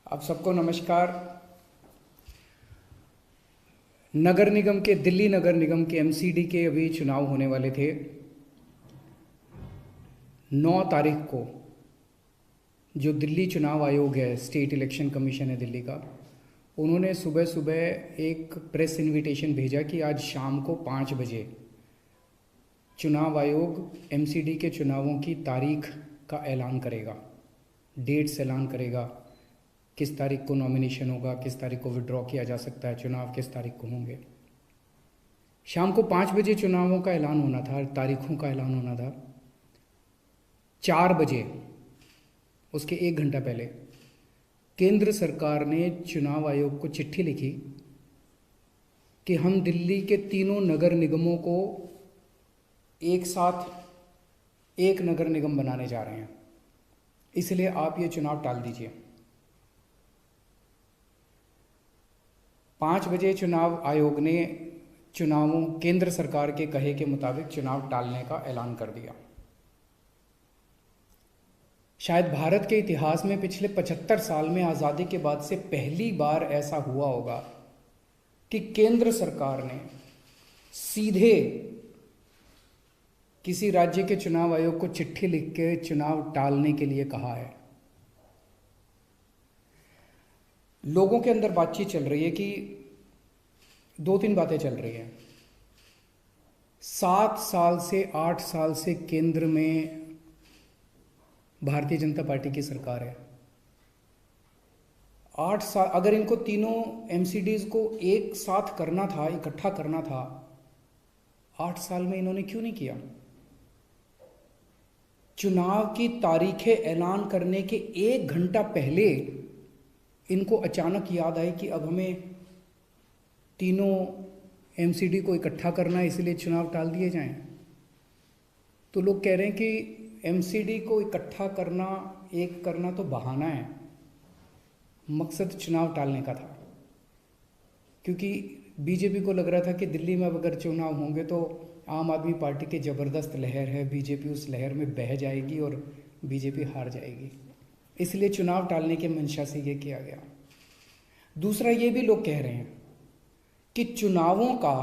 आप सबको नमस्कार। नगर निगम के दिल्ली नगर निगम के एमसीडी के अभी चुनाव होने वाले थे। 9 तारीख को जो दिल्ली चुनाव आयोग है, स्टेट इलेक्शन कमीशन है दिल्ली का, उन्होंने सुबह सुबह एक प्रेस इनविटेशन भेजा कि आज शाम को 5 बजे चुनाव आयोग एमसीडी के चुनावों की तारीख का ऐलान करेगा, डेट्स ऐलान करेगा, किस तारीख को नॉमिनेशन होगा, किस तारीख को विड्रॉ किया जा सकता है, चुनाव किस तारीख को होंगे। शाम को 5 बजे चुनावों का ऐलान होना था, तारीखों का ऐलान होना था। 4 बजे, उसके 1 घंटा पहले, केंद्र सरकार ने चुनाव आयोग को चिट्ठी लिखी कि हम दिल्ली के तीनों नगर निगमों को एक साथ एक नगर निगम बनाने जा रहे हैं, इसलिए आप ये चुनाव टाल दीजिए। 5 बजे चुनाव आयोग ने चुनावों केंद्र सरकार के कहे के मुताबिक चुनाव टालने का ऐलान कर दिया। शायद भारत के इतिहास में पिछले 75 साल में आज़ादी के बाद से पहली बार ऐसा हुआ होगा कि केंद्र सरकार ने सीधे किसी राज्य के चुनाव आयोग को चिट्ठी लिख के चुनाव टालने के लिए कहा है। लोगों के अंदर बातचीत चल रही है कि 2-3 बातें चल रही हैं। 7 साल से 8 साल से केंद्र में भारतीय जनता पार्टी की सरकार है। 8 साल अगर इनको तीनों एमसीडीज को एक साथ करना था, इकट्ठा करना था, 8 साल में इन्होंने क्यों नहीं किया? चुनाव की तारीखें ऐलान करने के 1 घंटा पहले इनको अचानक याद आई कि अब हमें तीनों एमसीडी को इकट्ठा करना है, इसलिए चुनाव टाल दिए जाएं। तो लोग कह रहे हैं कि एमसीडी को इकट्ठा करना, एक करना तो बहाना है, मकसद चुनाव टालने का था। क्योंकि बीजेपी को लग रहा था कि दिल्ली में अगर चुनाव होंगे तो आम आदमी पार्टी की ज़बरदस्त लहर है, बीजेपी उस लहर में बह जाएगी और बीजेपी हार जाएगी, इसलिए चुनाव टालने के मंशा से ये किया गया। दूसरा, ये भी लोग कह रहे हैं कि चुनावों का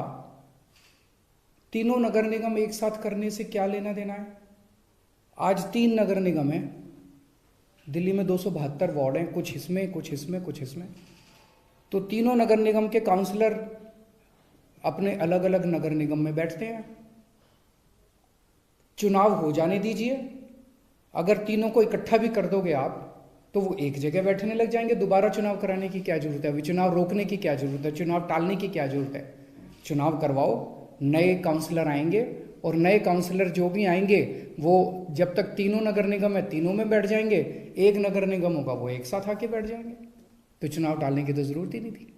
तीनों नगर निगम एक साथ करने से क्या लेना देना है। आज 3 नगर निगम हैं दिल्ली में, 272 वार्ड हैं, कुछ इसमें कुछ इसमें कुछ इसमें। तो तीनों नगर निगम के काउंसलर अपने अलग अलग नगर निगम में बैठते हैं। चुनाव हो जाने दीजिए। अगर तीनों को इकट्ठा भी कर दोगे आप तो वो एक जगह बैठने लग जाएंगे। दोबारा चुनाव कराने की क्या जरूरत है? अभी चुनाव रोकने की क्या जरूरत है? चुनाव टालने की क्या जरूरत है? चुनाव करवाओ, नए काउंसलर आएंगे और नए काउंसलर जो भी आएंगे वो जब तक तीनों नगर निगम है तीनों में बैठ जाएंगे, एक नगर निगम होगा वो एक साथ आके बैठ जाएंगे। तो चुनाव टालने की तो ज़रूरत ही नहीं थी।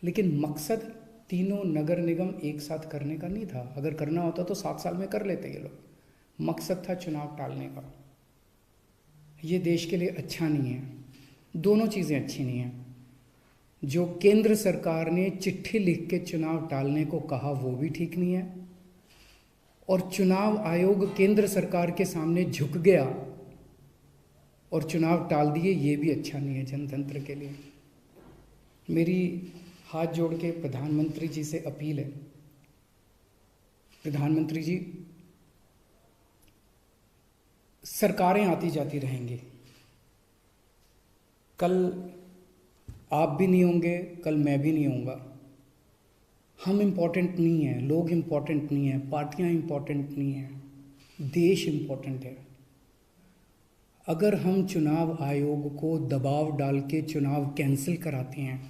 लेकिन मकसद तीनों नगर निगम एक साथ करने का नहीं था। अगर करना होता तो 7 साल में कर लेते ये लोग। मकसद था चुनाव टालने का। ये देश के लिए अच्छा नहीं है, दोनों चीज़ें अच्छी नहीं हैं। जो केंद्र सरकार ने चिट्ठी लिख के चुनाव टालने को कहा वो भी ठीक नहीं है, और चुनाव आयोग केंद्र सरकार के सामने झुक गया और चुनाव टाल दिए, ये भी अच्छा नहीं है जनतंत्र के लिए। मेरी हाथ जोड़ के प्रधानमंत्री जी से अपील है, प्रधानमंत्री जी, सरकारें आती जाती रहेंगी, कल आप भी नहीं होंगे, कल मैं भी नहीं होऊंगा। हम इम्पोर्टेंट नहीं हैं, लोग इम्पोर्टेंट नहीं हैं, पार्टियां इम्पोर्टेंट नहीं हैं, देश इम्पोर्टेंट है। अगर हम चुनाव आयोग को दबाव डाल के चुनाव कैंसिल कराते हैं,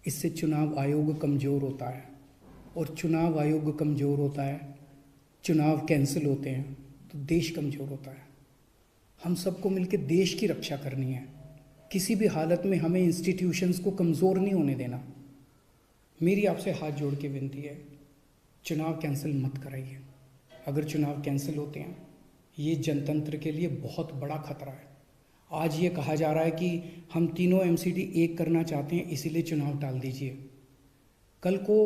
इससे चुनाव आयोग कमज़ोर होता है, और चुनाव आयोग कमज़ोर होता है, चुनाव कैंसिल होते हैं तो देश कमज़ोर होता है। हम सबको मिलकर देश की रक्षा करनी है। किसी भी हालत में हमें इंस्टीट्यूशंस को कमज़ोर नहीं होने देना। मेरी आपसे हाथ जोड़ के विनती है, चुनाव कैंसिल मत कराइए। अगर चुनाव कैंसिल होते हैं, ये जनतंत्र के लिए बहुत बड़ा खतरा है। आज ये कहा जा रहा है कि हम तीनों एमसीडी एक करना चाहते हैं, इसीलिए चुनाव टाल दीजिए। कल को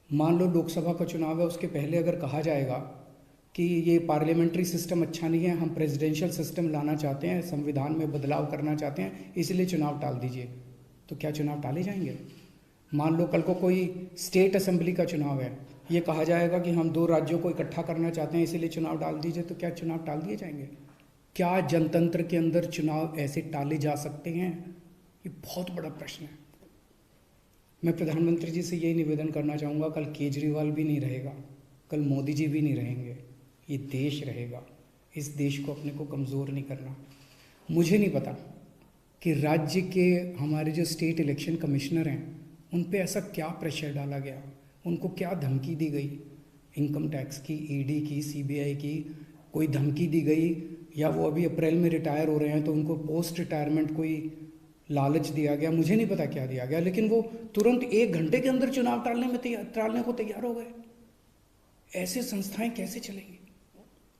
मान लो लोकसभा का चुनाव है, उसके पहले अगर कहा जाएगा कि ये पार्लियामेंट्री सिस्टम अच्छा नहीं है, हम प्रेसिडेंशियल सिस्टम लाना चाहते हैं, संविधान में बदलाव करना चाहते हैं, इसलिए चुनाव टाल दीजिए, तो क्या चुनाव टाले जाएंगे? मान लो कल को कोई स्टेट असेंबली का चुनाव है, ये कहा जाएगा कि हम 2 राज्यों को इकट्ठा करना चाहते हैं, इसीलिए चुनाव टाल दीजिए, तो क्या चुनाव टाल दिए जाएंगे? क्या जनतंत्र के अंदर चुनाव ऐसे टाले जा सकते हैं? ये बहुत बड़ा प्रश्न है। मैं प्रधानमंत्री जी से यही निवेदन करना चाहूँगा, कल केजरीवाल भी नहीं रहेगा, कल मोदी जी भी नहीं रहेंगे, ये देश रहेगा। इस देश को अपने को कमज़ोर नहीं करना। मुझे नहीं पता कि राज्य के हमारे जो स्टेट इलेक्शन कमिश्नर हैं उन पे ऐसा क्या प्रेशर डाला गया, उनको क्या धमकी दी गई, इनकम टैक्स की, ईडी की, सीबीआई की कोई धमकी दी गई, या वो अभी अप्रैल में रिटायर हो रहे हैं तो उनको पोस्ट रिटायरमेंट कोई लालच दिया गया, मुझे नहीं पता क्या दिया गया, लेकिन वो तुरंत 1 घंटे के अंदर चुनाव टालने को तैयार हो गए। ऐसे संस्थाएं कैसे चलेंगी?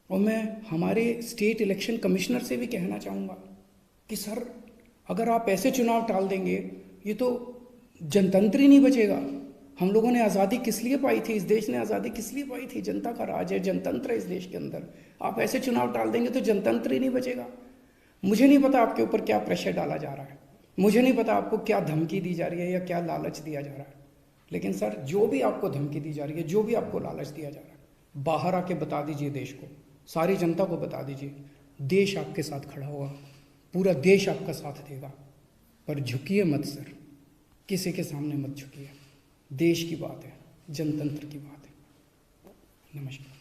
और मैं हमारे स्टेट इलेक्शन कमिश्नर से भी कहना चाहूँगा कि सर, अगर आप ऐसे चुनाव टाल देंगे, ये तो जनतंत्र ही नहीं बचेगा। हम लोगों ने आज़ादी किस लिए पाई थी? इस देश ने आज़ादी किस लिए पाई थी? जनता का राज है, जनतंत्र है इस देश के अंदर। आप ऐसे चुनाव टाल देंगे तो जनतंत्र ही नहीं बचेगा। मुझे नहीं पता आपके ऊपर क्या प्रेशर डाला जा रहा है, मुझे नहीं पता आपको क्या धमकी दी जा रही है या क्या लालच दिया जा रहा है, लेकिन सर, जो भी आपको धमकी दी जा रही है, जो भी आपको लालच दिया जा रहा है, बाहर आके बता दीजिए देश को, सारी जनता को बता दीजिए। देश आपके साथ खड़ा होगा, पूरा देश आपका साथ देगा। पर झुकिए मत सर, किसी के सामने मत झुकिए। देश की बात है, जनतंत्र की बात है। नमस्कार।